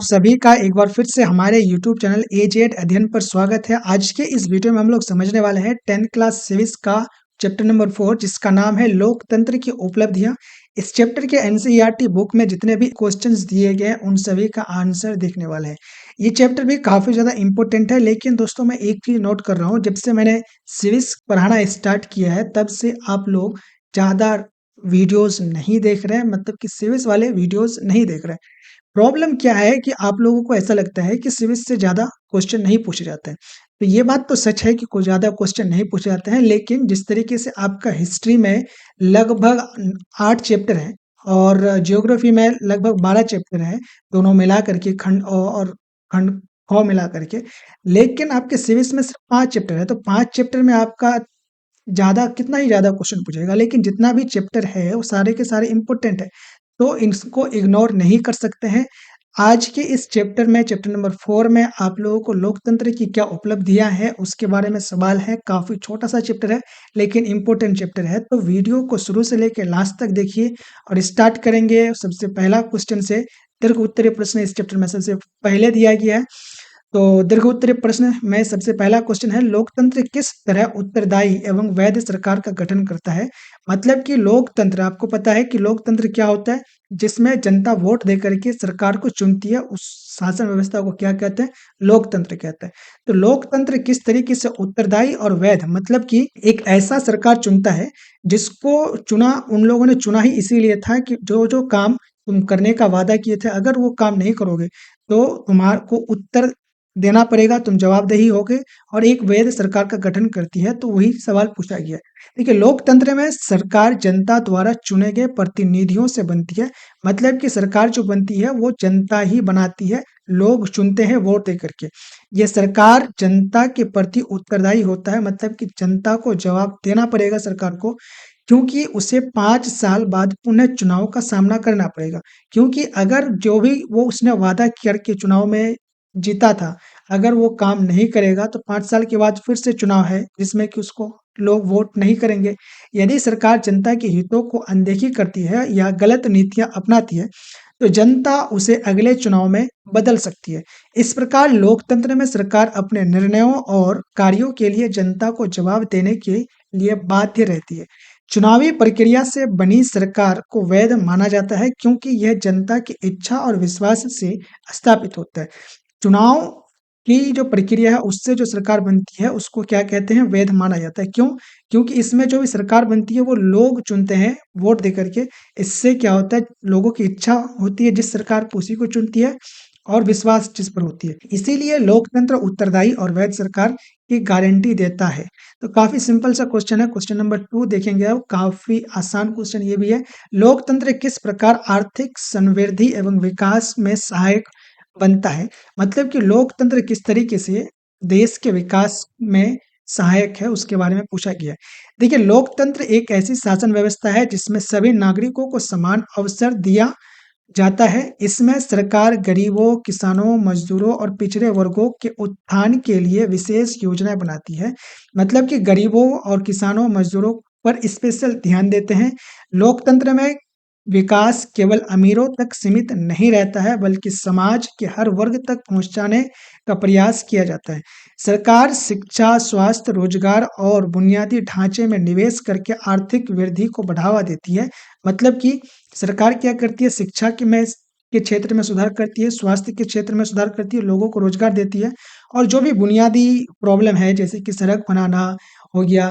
सभी का एक बार फिर से हमारे YouTube चैनल A-JED अध्ययन पर स्वागत है। आज के इस वीडियो में हम लोग समझने वाले हैं 10th क्लास सिविक्स का चैप्टर नंबर 4 जिसका नाम है लोकतंत्र की उपलब्धियां। इस चैप्टर के NCERT बुक में जितने भी क्वेश्चंस दिए गए हैं उन सभी का आंसर देखने वाले हैं। ये चैप्टर भी काफी ज्यादा इंपॉर्टेंट है, लेकिन दोस्तों मैं एक चीज नोट कर रहा हूँ, जब से मैंने सिविक्स पढ़ाना स्टार्ट किया है तब से आप लोग ज्यादा वीडियोस नहीं देख रहे हैं, मतलब कि सिविक्स वाले वीडियोस नहीं देख रहे हैं। प्रॉब्लम क्या है कि आप लोगों को ऐसा लगता है कि सिविक्स से ज़्यादा क्वेश्चन नहीं पूछे जाते हैं। तो ये बात तो सच है कि कोई ज़्यादा क्वेश्चन नहीं पूछे जाते हैं, लेकिन जिस तरीके से आपका हिस्ट्री में लगभग 8 चैप्टर हैं और ज्योग्राफी में लगभग 12 चैप्टर हैं, दोनों मिला करके खंड और खंड ख मिला करके। लेकिन आपके सिविक्स में सिर्फ 5 चैप्टर है, तो 5 चैप्टर में आपका ज़्यादा कितना ही ज़्यादा क्वेश्चन पूछेगा, लेकिन जितना भी चैप्टर है वो सारे के सारे इम्पोर्टेंट है, तो इसको इग्नोर नहीं कर सकते हैं। आज के इस चैप्टर में, चैप्टर नंबर 4 में आप लोगों को लोकतंत्र की क्या उपलब्धियां हैं उसके बारे में सवाल है। काफी छोटा सा चैप्टर है लेकिन इम्पोर्टेंट चैप्टर है, तो वीडियो को शुरू से लेकर लास्ट तक देखिए। और स्टार्ट करेंगे सबसे पहला क्वेश्चन से। दीर्घ उत्तरीय प्रश्न इस चैप्टर में सबसे पहले दिया गया है। तो दीर्घ उत्तरीय प्रश्न में सबसे पहला क्वेश्चन है, लोकतंत्र किस तरह उत्तरदायी एवं वैध सरकार का गठन करता है। मतलब कि लोकतंत्र, आपको पता है कि लोकतंत्र क्या होता है, जिसमें जनता वोट दे करके सरकार को चुनती है, उस शासन व्यवस्था को क्या कहते हैं, लोकतंत्र कहते हैं। तो लोकतंत्र किस तरीके से उत्तरदायी और वैध, मतलब कि एक ऐसा सरकार चुनता है जिसको चुना उन लोगों ने चुना ही इसीलिए था कि जो जो काम तुम करने का वादा किए थे, अगर वो काम नहीं करोगे तो तुम्हारे को उत्तर देना पड़ेगा, तुम जवाबदेही होगे। और एक वैध सरकार का गठन करती है, तो वही सवाल पूछा गया है। देखिए, लोकतंत्र में सरकार जनता द्वारा चुने गए प्रतिनिधियों से बनती है। मतलब कि सरकार जो बनती है वो जनता ही बनाती है, लोग चुनते हैं वोट दे करके। ये सरकार जनता के प्रति उत्तरदायी होता है, मतलब कि जनता को जवाब देना पड़ेगा सरकार को, क्योंकि उसे 5 साल बाद पुनः चुनाव का सामना करना पड़ेगा। क्योंकि अगर जो भी वो उसने वादा करके चुनाव में जीता था, अगर वो काम नहीं करेगा तो 5 साल के बाद फिर से चुनाव है जिसमें कि उसको लोग वोट नहीं करेंगे। यदि सरकार जनता के हितों को अनदेखी करती है या गलत नीतियां अपनाती है तो जनता उसे अगले चुनाव में बदल सकती है। इस प्रकार लोकतंत्र में सरकार अपने निर्णयों और कार्यों के लिए जनता को जवाब देने के लिए बाध्य रहती है। चुनावी प्रक्रिया से बनी सरकार को वैध माना जाता है क्योंकि यह जनता की इच्छा और विश्वास से स्थापित होता है। चुनाव की जो प्रक्रिया है उससे जो सरकार बनती है उसको क्या कहते हैं, वैध माना जाता है। क्यों? क्योंकि इसमें जो भी सरकार बनती है वो लोग चुनते हैं वोट दे करके। इससे क्या होता है, लोगों की इच्छा होती है जिस सरकार को उसी को चुनती है और विश्वास जिस पर होती है। इसीलिए लोकतंत्र उत्तरदायी और वैध सरकार की गारंटी देता है। तो काफी सिंपल सा क्वेश्चन है। क्वेश्चन नंबर 2 देखेंगे अब, काफी आसान क्वेश्चन ये भी है। लोकतंत्र किस प्रकार आर्थिक संवृद्धि एवं विकास में सहायक बनता है। मतलब कि लोकतंत्र किस तरीके से देश के विकास में सहायक है उसके बारे में पूछा गया है। देखिए, लोकतंत्र एक ऐसी शासन व्यवस्था है जिसमें सभी नागरिकों को समान अवसर दिया जाता है। इसमें सरकार गरीबों, किसानों, मजदूरों और पिछड़े वर्गों के उत्थान के लिए विशेष योजनाएं बनाती है। मतलब कि गरीबों और किसानों, मजदूरों पर स्पेशल ध्यान देते हैं। लोकतंत्र में विकास केवल अमीरों तक सीमित नहीं रहता है, बल्कि समाज के हर वर्ग तक पहुंचाने का प्रयास किया जाता है। सरकार शिक्षा, स्वास्थ्य, रोजगार और बुनियादी ढांचे में निवेश करके आर्थिक वृद्धि को बढ़ावा देती है। मतलब कि सरकार क्या करती है, शिक्षा के क्षेत्र में सुधार करती है, स्वास्थ्य के क्षेत्र में सुधार करती है, लोगों को रोजगार देती है। और जो भी बुनियादी प्रॉब्लम है जैसे कि सड़क बनाना हो गया,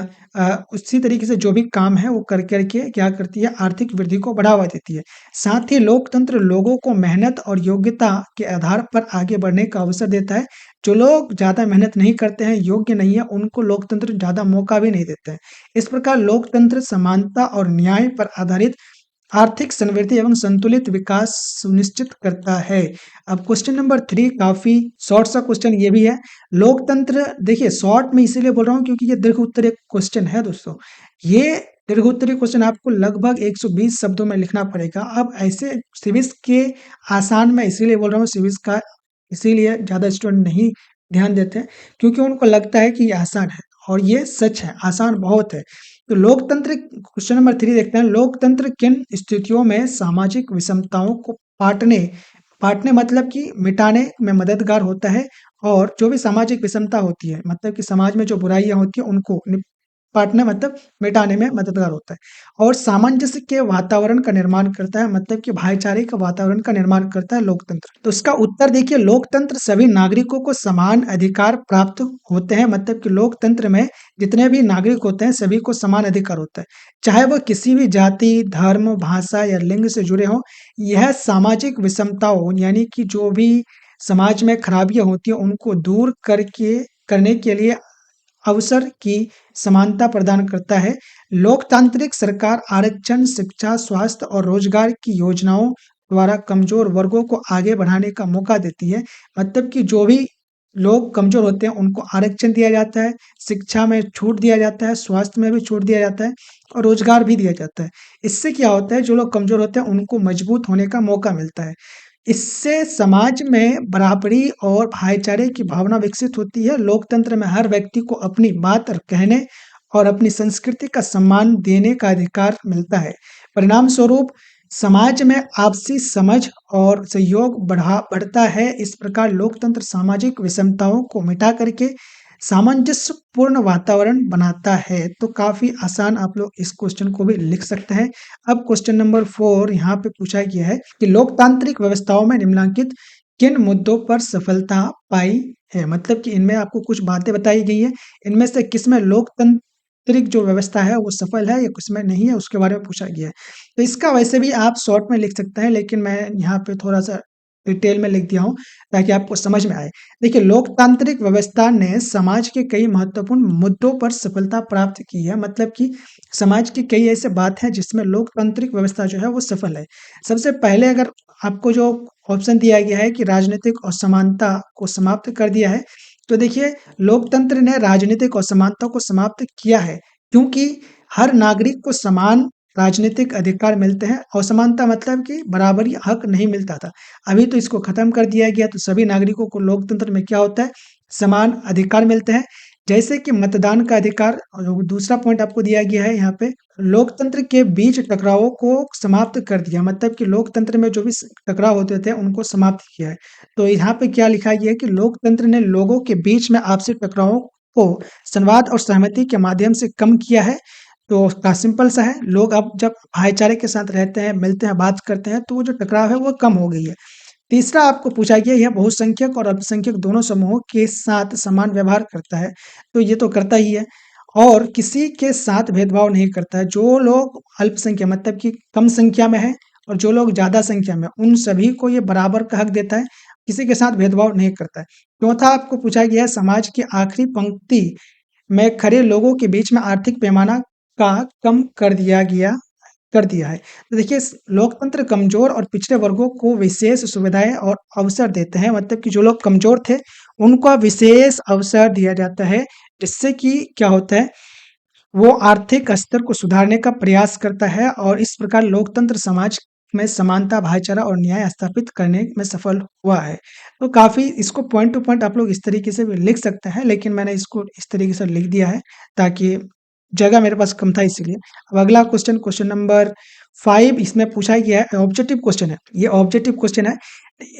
उसी तरीके से जो भी काम है वो कर करके क्या करती है, आर्थिक वृद्धि को बढ़ावा देती है। साथ ही लोकतंत्र लोगों को मेहनत और योग्यता के आधार पर आगे बढ़ने का अवसर देता है। जो लोग ज्यादा मेहनत नहीं करते हैं, योग्य नहीं है, उनको लोकतंत्र ज्यादा मौका भी नहीं देता है। इस प्रकार लोकतंत्र समानता और न्याय पर आधारित आर्थिक समृद्धि एवं संतुलित विकास सुनिश्चित करता है। अब क्वेश्चन नंबर 3 काफी शॉर्ट सा क्वेश्चन ये भी है। लोकतंत्र, देखिए शॉर्ट में इसीलिए बोल रहा हूँ क्योंकि ये दीर्घ उत्तरीय क्वेश्चन है दोस्तों। ये दीर्घ उत्तरीय क्वेश्चन आपको लगभग 120 शब्दों में लिखना पड़ेगा। अब ऐसे सिविक्स के आसान में इसीलिए बोल रहा हूँ, सिविक्स का इसीलिए ज्यादा स्टूडेंट नहीं ध्यान देते हैं क्योंकि उनको लगता है कि ये आसान है, और ये सच है, आसान बहुत है। तो लोकतंत्र, क्वेश्चन नंबर 3 देखते हैं, लोकतंत्र किन स्थितियों में सामाजिक विषमताओं को बाँटने मतलब कि मिटाने में मददगार होता है और जो भी सामाजिक विषमता होती है मतलब कि समाज में जो बुराइयाँ होती हैं उनको बाँटना मतलब मिटाने में मददगार होता है और सामंजस्य के वातावरण का निर्माण करता है मतलब कि भाईचारे का वातावरण का निर्माण करता है लोकतंत्र। तो इसका उत्तर देखिए लोकतंत्र सभी नागरिकों को समान अधिकार प्राप्त होते हैं मतलब कि लोकतंत्र में जितने भी नागरिक होते हैं सभी को समान अधिकार होता है। चाहे वह किसी भी जाति, धर्म, भाषा या लिंग से जुड़े हों, यह सामाजिक विषमताओं यानी कि जो भी समाज में खराबियाँ होती हैं उनको दूर करके करने के लिए अवसर की समानता प्रदान करता है। लोकतांत्रिक सरकार आरक्षण, शिक्षा, स्वास्थ्य और रोजगार की योजनाओं द्वारा कमजोर वर्गों को आगे बढ़ाने का मौका देती है। मतलब कि जो भी लोग कमजोर होते हैं उनको आरक्षण दिया जाता है, शिक्षा में छूट दिया जाता है, स्वास्थ्य में भी छूट दिया जाता है और रोजगार भी दिया जाता है। इससे क्या होता है जो लोग कमजोर होते हैं उनको मजबूत होने का मौका मिलता है। इससे समाज में बराबरी और भाईचारे की भावना विकसित होती है। लोकतंत्र में हर व्यक्ति को अपनी बात कहने और अपनी संस्कृति का सम्मान देने का अधिकार मिलता है। परिणाम स्वरूप समाज में आपसी समझ और सहयोग बढ़ता है। इस प्रकार लोकतंत्र सामाजिक विषमताओं को मिटा करके सामंजस्यपूर्ण वातावरण बनाता है। तो काफ़ी आसान आप लोग इस क्वेश्चन को भी लिख सकते हैं। अब क्वेश्चन नंबर 4 यहाँ पे पूछा गया है कि लोकतांत्रिक व्यवस्थाओं में निम्नलिखित किन मुद्दों पर सफलता पाई है? मतलब कि इनमें आपको कुछ बातें बताई गई हैं, इनमें से किसमें लोकतांत्रिक जो व्यवस्था है वो सफल है या किसमें नहीं है उसके बारे में पूछा गया है। तो इसका वैसे भी आप शॉर्ट में लिख सकते हैं लेकिन मैं यहाँ पे थोड़ा-सा डिटेल में लिख दिया हूँ ताकि आपको समझ में आए। देखिए लोकतांत्रिक व्यवस्था ने समाज के कई महत्वपूर्ण मुद्दों पर सफलता प्राप्त की है मतलब कि समाज की कई ऐसे बात हैं जिसमें लोकतांत्रिक व्यवस्था जो है वो सफल है। सबसे पहले अगर आपको जो ऑप्शन दिया गया है कि राजनीतिक असमानता को समाप्त कर दिया है, तो देखिए लोकतंत्र ने राजनीतिक असमानता को समाप्त किया है क्योंकि हर नागरिक को समान राजनीतिक अधिकार मिलते हैं। असमानता मतलब कि बराबरी हक नहीं मिलता था। अभी तो इसको खत्म कर दिया गया तो सभी नागरिकों को लोकतंत्र में क्या होता है समान अधिकार मिलते हैं। जैसे कि मतदान का अधिकार और दूसरा पॉइंट आपको दिया गया है यहाँ पे लोकतंत्र के बीच टकरावों को समाप्त कर दिया मतलब कि लोकतंत्र में जो भी टकराव होते थे उनको समाप्त किया है। तो यहाँ पे क्या लिखा गया है कि लोकतंत्र ने लोगों के बीच में आपसी टकरावों को संवाद और सहमति के माध्यम से कम किया है। तो का सिंपल सा है लोग अब जब भाईचारे के साथ रहते हैं, मिलते हैं, बात करते हैं तो वो जो टकराव है वो कम हो गई है। तीसरा आपको पूछा गया यह बहुसंख्यक और अल्पसंख्यक दोनों समूहों के साथ समान व्यवहार करता है। तो ये तो करता ही है और किसी के साथ भेदभाव नहीं करता है। जो लोग अल्पसंख्यक मतलब कि कम संख्या में है और जो लोग ज़्यादा संख्या में उन सभी को ये बराबर का हक देता है, किसी के साथ भेदभाव नहीं करता है। चौथा आपको पूछा गया है समाज की आखिरी पंक्ति में खड़े लोगों के बीच में आर्थिक पैमाना का कम कर दिया है। तो देखिए लोकतंत्र कमजोर और पिछड़े वर्गों को विशेष सुविधाएं और अवसर देते हैं मतलब कि जो लोग कमजोर थे उनको विशेष अवसर दिया जाता है जिससे कि क्या होता है वो आर्थिक स्तर को सुधारने का प्रयास करता है और इस प्रकार लोकतंत्र समाज में समानता भाईचारा और न्याय स्थापित करने में सफल हुआ है। तो काफ़ी इसको पॉइंट टू पॉइंट आप लोग इस तरीके से भी लिख सकते हैं लेकिन मैंने इसको इस तरीके से लिख दिया है ताकि जगह मेरे पास कम था इसीलिए। अब अगला क्वेश्चन क्वेश्चन नंबर 5 इसमें पूछा गया है ऑब्जेक्टिव क्वेश्चन है। ये ऑब्जेक्टिव क्वेश्चन है।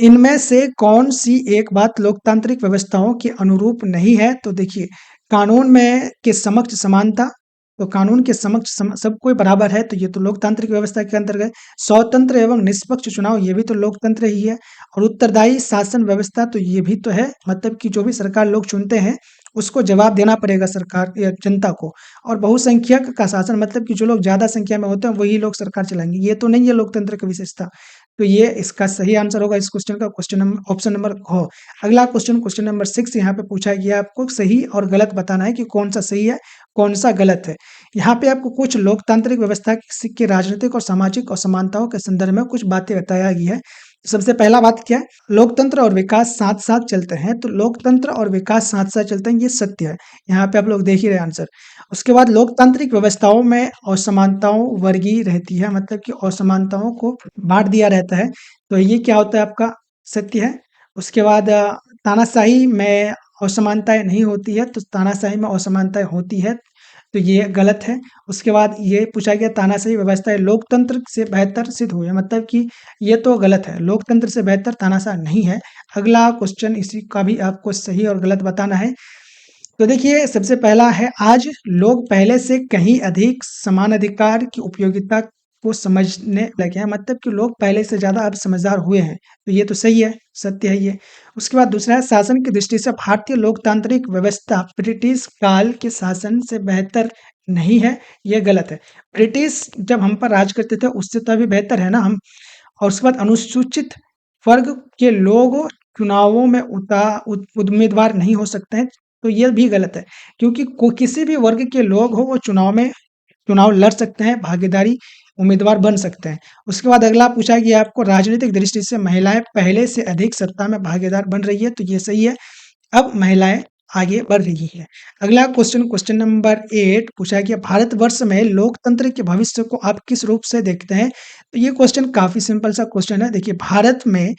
इनमें से कौन-सी एक बात लोकतांत्रिक व्यवस्थाओं के अनुरूप नहीं है? तो देखिए कानून में के समक्ष समानता, तो कानून के समक्ष सब कोई बराबर है तो ये तो लोकतांत्रिक व्यवस्था के अंतर्गत। स्वतंत्र एवं निष्पक्ष चुनाव ये भी तो लोकतंत्र ही है और उत्तरदायी शासन व्यवस्था तो ये भी तो है मतलब कि जो भी सरकार लोग चुनते हैं उसको जवाब देना पड़ेगा सरकार या जनता को। और बहुसंख्यक का शासन मतलब कि जो लोग ज़्यादा संख्या में होते हैं वही लोग सरकार चलाएँगे, ये तो नहीं है लोकतंत्र की विशेषता। तो ये इसका सही आंसर होगा इस क्वेश्चन का क्वेश्चन नंबर ऑप्शन नंबर घ। अगला क्वेश्चन क्वेश्चन नंबर 6 यहाँ पे पूछा गया आपको सही और गलत बताना है कि कौन-सा सही है, कौन-सा गलत है। यहाँ पे आपको कुछ लोकतांत्रिक व्यवस्था के राजनीतिक और सामाजिक असमानताओं के संदर्भ में कुछ बातें बताया गया है। सबसे पहला बात क्या है? लोकतंत्र और विकास साथ-साथ चलते हैं, तो लोकतंत्र और विकास साथ-साथ चलते हैं ये सत्य है। यहाँ पे आप लोग देख ही रहे हैं आंसर। उसके बाद लोकतांत्रिक व्यवस्थाओं में असमानताओं वर्गीय रहती है मतलब कि असमानताओं को बाँट दिया रहता है, तो ये क्या होता है आपका सत्य है। उसके बाद तानाशाही में असमानताएँ नहीं होती है, तो तानाशाही में असमानताएँ होती है, तो ये गलत है। उसके बाद ये पूछा गया तानाशाही व्यवस्था लोकतंत्र से बेहतर सिद्ध हुई है, मतलब कि ये तो गलत है, लोकतंत्र से बेहतर तानाशाह नहीं है। अगला क्वेश्चन इसी का भी आपको सही और गलत बताना है। तो देखिए सबसे पहला है, आज लोग पहले से कहीं अधिक समान अधिकार की उपयोगिता को समझने लगे हैं, मतलब कि लोग पहले से ज़्यादा अब समझदार हुए हैं। तो ये तो सही है, सत्य है ये। उसके बाद दूसरा है, शासन की दृष्टि से भारतीय लोकतांत्रिक व्यवस्था ब्रिटिश काल के शासन से बेहतर नहीं है, ये गलत है। ब्रिटिश जब हम पर राज करते थे उससे तो अभी बेहतर है ना हम। और उसके बाद अनुसूचित वर्ग के लोग चुनावों में उम्मीदवार नहीं हो सकते हैं, तो ये भी गलत है, क्योंकि किसी भी वर्ग के लोग हो वो चुनाव लड़ सकते हैं, भागीदारी उम्मीदवार बन सकते हैं। उसके बाद अगला पूछा गया आपको, राजनीतिक दृष्टि से महिलाएं पहले से अधिक सत्ता में भागीदार बन रही है, तो ये सही है। अब महिलाएं आगे बढ़ रही है। अगला क्वेश्चन नंबर 8 पूछा गया, भारतवर्ष में लोकतंत्र के भविष्य को आप किस रूप से देखते हैं? तो ये क्वेश्चन काफी सिंपल सा क्वेश्चन है। देखिए भारत में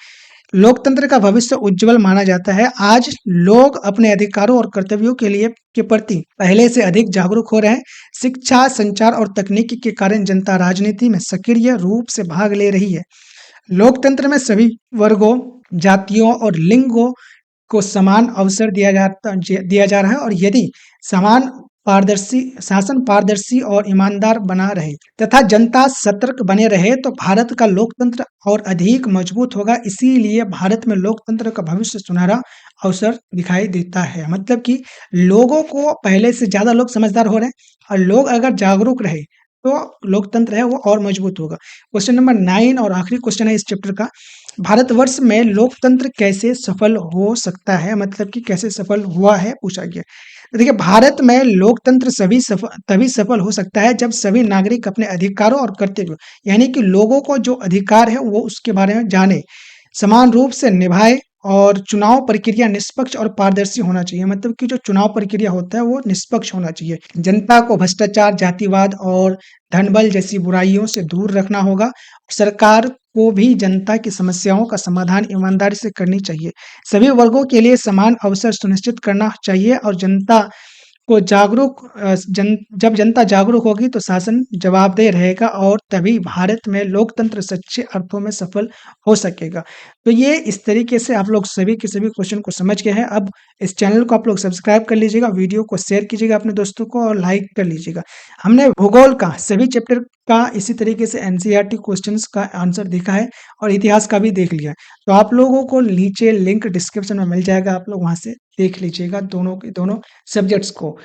लोकतंत्र का भविष्य उज्जवल माना जाता है। आज लोग अपने अधिकारों और कर्तव्यों के प्रति पहले से अधिक जागरूक हो रहे हैं। शिक्षा, संचार और तकनीकी के कारण जनता राजनीति में सक्रिय रूप से भाग ले रही है। लोकतंत्र में सभी वर्गों, जातियों और लिंगों को समान अवसर दिया जा रहा है, और यदि समान पारदर्शी शासन पारदर्शी और ईमानदार बना रहे तथा जनता सतर्क बने रहे तो भारत का लोकतंत्र और अधिक मजबूत होगा। इसीलिए भारत में लोकतंत्र का भविष्य सुनहरा अवसर दिखाई देता है। मतलब कि लोगों को पहले से ज्यादा लोग समझदार हो रहे हैं, और लोग अगर जागरूक रहे तो लोकतंत्र है वो और मजबूत होगा। क्वेश्चन नंबर 9 और आखिरी क्वेश्चन है इस चैप्टर का, भारतवर्ष में लोकतंत्र कैसे सफल हो सकता है, मतलब कि कैसे सफल हुआ है पूछा गया। तो देखिए भारत में लोकतंत्र तभी सफल हो सकता है जब सभी नागरिक अपने अधिकारों और कर्तव्यों, यानी कि लोगों को जो अधिकार है वो उसके बारे में जाने, समान रूप से निभाए, और चुनाव प्रक्रिया निष्पक्ष और पारदर्शी होना चाहिए। मतलब कि जो चुनाव प्रक्रिया होता है वो निष्पक्ष होना चाहिए। जनता को भ्रष्टाचार, जातिवाद और धनबल जैसी बुराइयों से दूर रखना होगा। सरकार को भी जनता की समस्याओं का समाधान ईमानदारी से करनी चाहिए। सभी वर्गों के लिए समान अवसर सुनिश्चित करना चाहिए, और जब जनता जागरूक होगी तो शासन जवाबदेह रहेगा, और तभी भारत में लोकतंत्र सच्चे अर्थों में सफल हो सकेगा। तो ये इस तरीके से आप लोग सभी के सभी क्वेश्चन को समझ गए हैं। अब इस चैनल को आप लोग सब्सक्राइब कर लीजिएगा, वीडियो को शेयर कीजिएगा अपने दोस्तों को, और लाइक कर लीजिएगा। हमने भूगोल का सभी चैप्टर का इसी तरीके से एनसीईआरटी क्वेश्चंस का आंसर देखा है, और इतिहास का भी देख लिया है। तो आप लोगों को नीचे लिंक डिस्क्रिप्शन में मिल जाएगा, आप लोग वहां से देख लीजिएगा दोनों के दोनों सब्जेक्ट्स को।